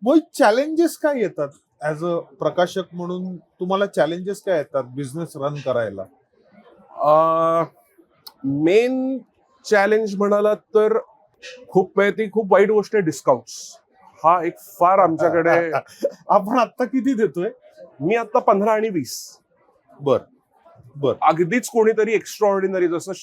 Mohit, challenges काय येतात as a प्रकाशक म्हणून? तुम्हाला चॅलेंजेस काय येतात बिझनेस रन करायला? मेन चॅलेंज म्हणाला तर खूप वेळ ती खूप वाईट गोष्ट आहे डिस्काउंट. हा एक फार आमच्याकडे. आपण आता किती देतोय? मी आता 15 आणि 20. बर बर. अगदीच कोणीतरी एक्स्ट्रा ऑर्डिनरी जसं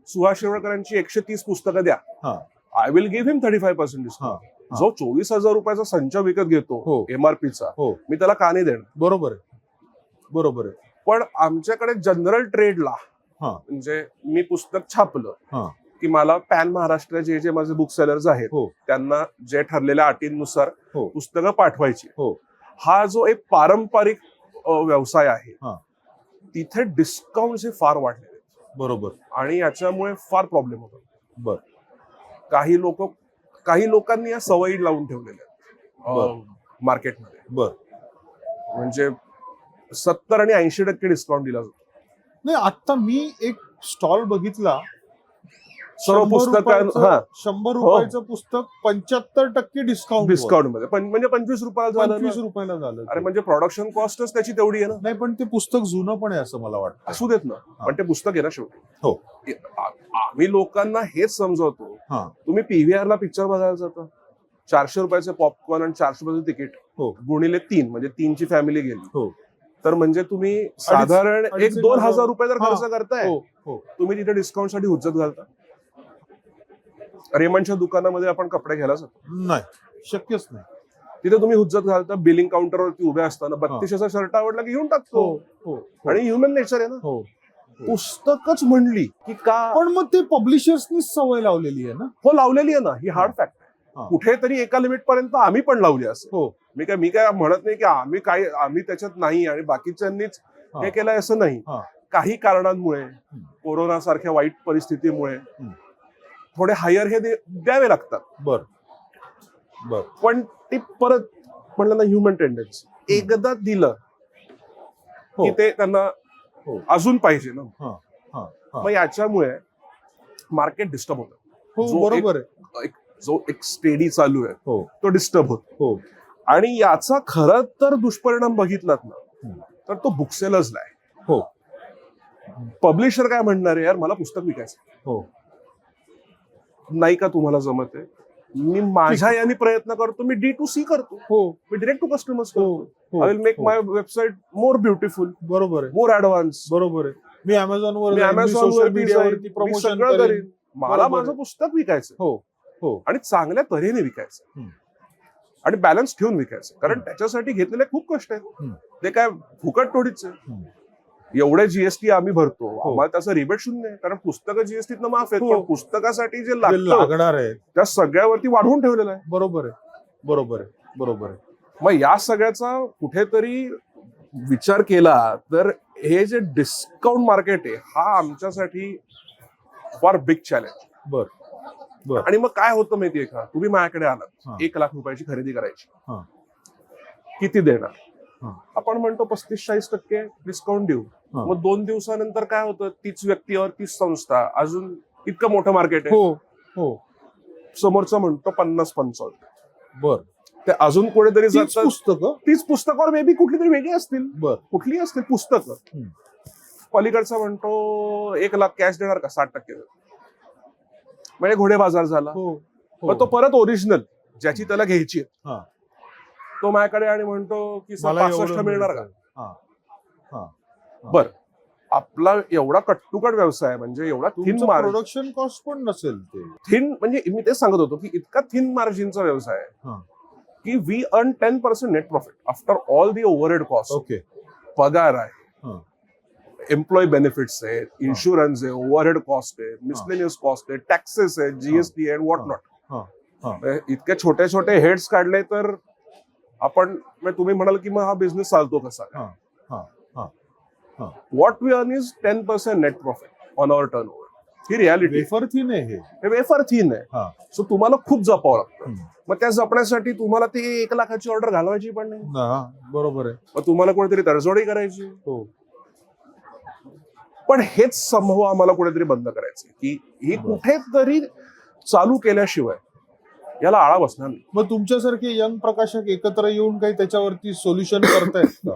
सुहास शिरवळकरांची 130 पुस्तकं द्या, हा I will give him 35% discount. हा. जो 24,000 रुपयाचा संच विकत घेतो हो. एमआरपीचा, हो, मी त्याला का नाही देणार? बरोबर आहे, बरोबर आहे. पण आमच्याकडे जनरल ट्रेडला, हा म्हणजे मी पुस्तक छापलं हा की मला पॅन महाराष्ट्र जे माझे बुक सेलर्स आहेत हो त्यांना जे ठरलेल्या अटींनुसार हो पुस्तकं पाठवायची. हो हा जो एक पारंपरिक व्यवसाय आहे, हा. तिथे डिस्काउंट हे फार वाढलेले आहेत बरोबर. आणि याच्यामुळे फार प्रॉब्लेम होतो. बर काही लोकांनी या सवयी लावून ठेवलेल्या बर. आहेत मार्केटमध्ये. बर. म्हणजे 70 आणि 80% डिस्काउंट दिला जातो नाही, आता मी एक स्टॉल बघितला, सर्व 100 पुस्तकां. रुपयाचं- हा, 100 रुपयाचं पुस्तक 75% डिस्काउंट. डिस्काउंट मध्ये म्हणजे 25 रुपयाला झालं 25 ना. रुपयाला झालं अरे ते. म्हणजे प्रोडक्शन कॉस्टच त्याची तेवढी आहे ना. नाही, पण ते पुस्तक जुनं पण आहे असं मला वाटतं. असू देत ना, पण ते पुस्तक आहे ना शेवटी. हो. आम्ही लोकांना हेच समजवतो. हा तुम्ही पीव्हीआर ला पिक्चर बघायला जाता, 400 रुपयाचे पॉपकॉर्न आणि 400 रुपयाचं तिकीट हो गुणिले 3 म्हणजे 3ची फॅमिली गेली, हो तर म्हणजे तुम्ही साधारण 1-2 हजार रुपये जर खर्च करताय, हो हो तुम्ही तिथे डिस्काउंट साठी हुज्जत घालता. रेमंडच्या दुकानामध्ये आपण कपडे घ्यायला जातो, नाही, शक्यच नाही. तिथे तुम्ही हुज्जत घालता. बिलिंग काउंटरवरती उभे असताना 32चा शर्ट आवडला की घेऊन हो टाकतो. हो आणि ह्युमन नेचर आहे ना. हो. पुस्तकच म्हणली की का. पण मग ते पब्लिशर्सनीच सवय लावलेली आहे ना. हो, लावलेली आहे ना, ही हार्ड फॅक्ट हा. आहे. कुठेतरी एका लिमिट पर्यंत आम्ही पण लावली असेल. हो मी काय म्हणत नाही की आम्ही त्याच्यात नाही आणि बाकीच्यांनीच हा. हे केलंय असं नाही. हा. काही कारणांमुळे, कोरोना सारख्या वाईट परिस्थितीमुळे थोडे हायर हे द्यावे लागतात. बर बर. पण ती परत म्हणलं ना, ह्युमन टेंडन्सी, एकदा दिलं हो की ते त्यांना हो अजून पाहिजे ना. हा हा हा. मग याच्यामुळे मार्केट डिस्टर्ब होतं. हो, जो बरोबर आहे. जो एक स्टेडी चालू आहे हो तो डिस्टर्ब होतो. हो आणि याचा खरं तर दुष्परिणाम बघितलात ना, तर तो बुकसेलर्सला आहे. हो पब्लिशर काय म्हणणार आहे, यार मला पुस्तक विकायचं हो नाही का, तुम्हाला जमत आहे, मी माझ्या याने प्रयत्न करतो, मी D2C करतो, हो मी डिरेक्ट टू कस्टमर्स हो करतो. I will make my website more beautiful, बरोबर आहे, मोर ऍडव्हान्स. बरोबर आहे. मी Amazon वर मी जाईन, मी Amazon social वरती media जाईन, वरती मी प्रमोशन सगळं करेन. करीन. मला बरोबर माझं आहे. पुस्तक विकायचं हो हो आणि चांगल्या तऱ्हेने विकायचं हम्म. आणि बॅलन्स ठेवून विकायचं. कारण त्याच्यासाठी घेतलेले खूप कष्ट आहेत. हम्म. ते काय फुकट थोडीच आहे. हम्म. एवढे जीएसटी आम्ही भरतो, हो. आम्हाला त्याचं रिबेट शून्य आहे, कारण पुस्तकं जीएसटीतनं माफ आहेत. हो. पण पुस्तकासाठी जे जे लागतं लागणार आहे. त्या सगळ्यावरती वाढवून ठेवलेलं आहे. बरोबर आहे, बरोबर आहे, बरोबर आहे. मग या सगळ्याचा कुठेतरी विचार केला तर हे जे डिस्काउंट मार्केट आहे, हा आमच्यासाठी फार बिग चॅलेंज. बर बर. आणि मग काय होतं माहितीये का, तुम्ही माझ्याकडे हा. आलात, 1 लाख रुपयाची खरेदी करायची, हा किती देणार? हा. आपण म्हणतो 35-40% डिस्काउंट देऊ. हा. मग 2 दिवसानंतर काय होतं, तीच व्यक्तीवर तीच संस्था, अजून इतकं मोठं मार्केट आहे, हो हो समोरचं म्हणतो 50-55. बर. ते अजून कुठेतरी तीच जातात, पुस्तकं. तीच पुस्तकावर मे बी कुठली तरी वेगळी असतील, बर. कुठली असतील पुस्तकं. हम्म. पलीकडचा म्हणतो 1 लाख कॅश देणार का, 60% म्हणजे घोडे बाजार झाला. हो मग तो परत ओरिजिनल ज्याची त्याला घ्यायची आहे, हा. तो माझ्याकडे आणि म्हणतो की मला 65 एवढं मिळणार का. हा हा. बर, आपला एवढा कट्टुकट व्यवसाय, म्हणजे एवढा थिन तुमचं मार्जिन, प्रोडक्शन कॉस्ट पण नसेल ते. थिन म्हणजे मी तेच सांगत होतो की इतका थिन मार्जिनचा व्यवसाय आहे हा. की we earn 10% net profit after all the overhead cost. Okay. पगार आहे, हा. एम्प्लॉय बेनिफिट्स आहेत, इन्शुरन्स आहे, ओव्हरहेड कॉस्ट आहे, मिसलेनियस कॉस्ट आहे, टॅक्सेस आहे, जीएसटी अँड व्हॉट नॉट. हा. हा. इतके छोटे छोटे हेड्स काढले तर आपण, तुम्ही म्हणाल की मग हा बिझनेस चालतो कसा. हा. हा. हा. हा. What we earn is 10% net profit on our turnover. ही रियालिटी. वेफर थिन आहे हे. हे वेफर थिन आहे. हा. सो तुम्हाला खूप जपावं लागतं. हम्म. मग त्या जपण्यासाठी तुम्हाला ती 1 लाखाची ऑर्डर घालवायची पण नाही. हा, बरोबर आहे. मग तुम्हाला कुठेतरी तडजोडी करायची. हो. पण हेच संभव आम्हाला कुठेतरी बंद करायचं की ही कुठेतरी चालू केल्याशिवाय याला आळा बसणार नाही. मग तुमच्यासारखे यंग प्रकाशक एकत्र येऊन काही त्याच्यावरती सोल्युशन करतायत का?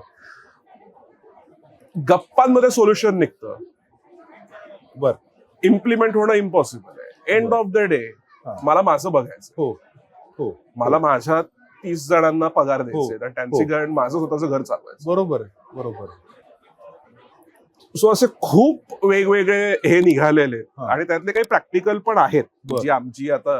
गप्पांमध्ये सोल्युशन निघतं, बर. इम्प्लिमेंट होणं इम्पॉसिबल आहे. एंड बरं. ऑफ द डे हा. मला माझं बघायचं, हो हो मला माझ्या 30 जणांना पगार द्यायचे, तर त्यांची हो. घर, माझं स्वतःचं घर चालवायचं. बरोबर आहे, बरोबर आहे. सो असे खूप वेगवेगळे हे निघालेले हा. आणि त्यातले काही प्रॅक्टिकल पण आहेत, बर. जी आमची आता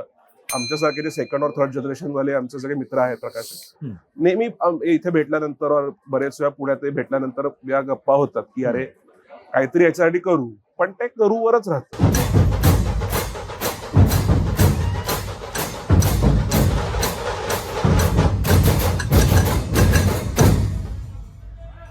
आमच्यासारखे जे सेकंड और थर्ड जनरेशन वाले आमचे सगळे मित्र आहेत प्रकाशक, हम्म. नेहमी इथे भेटल्यानंतर और बरेच वेळा पुण्यात भेटल्यानंतर या गप्पा होतात की अरे काहीतरी याच्यासाठी करू, पण ते करूवरच राहतं.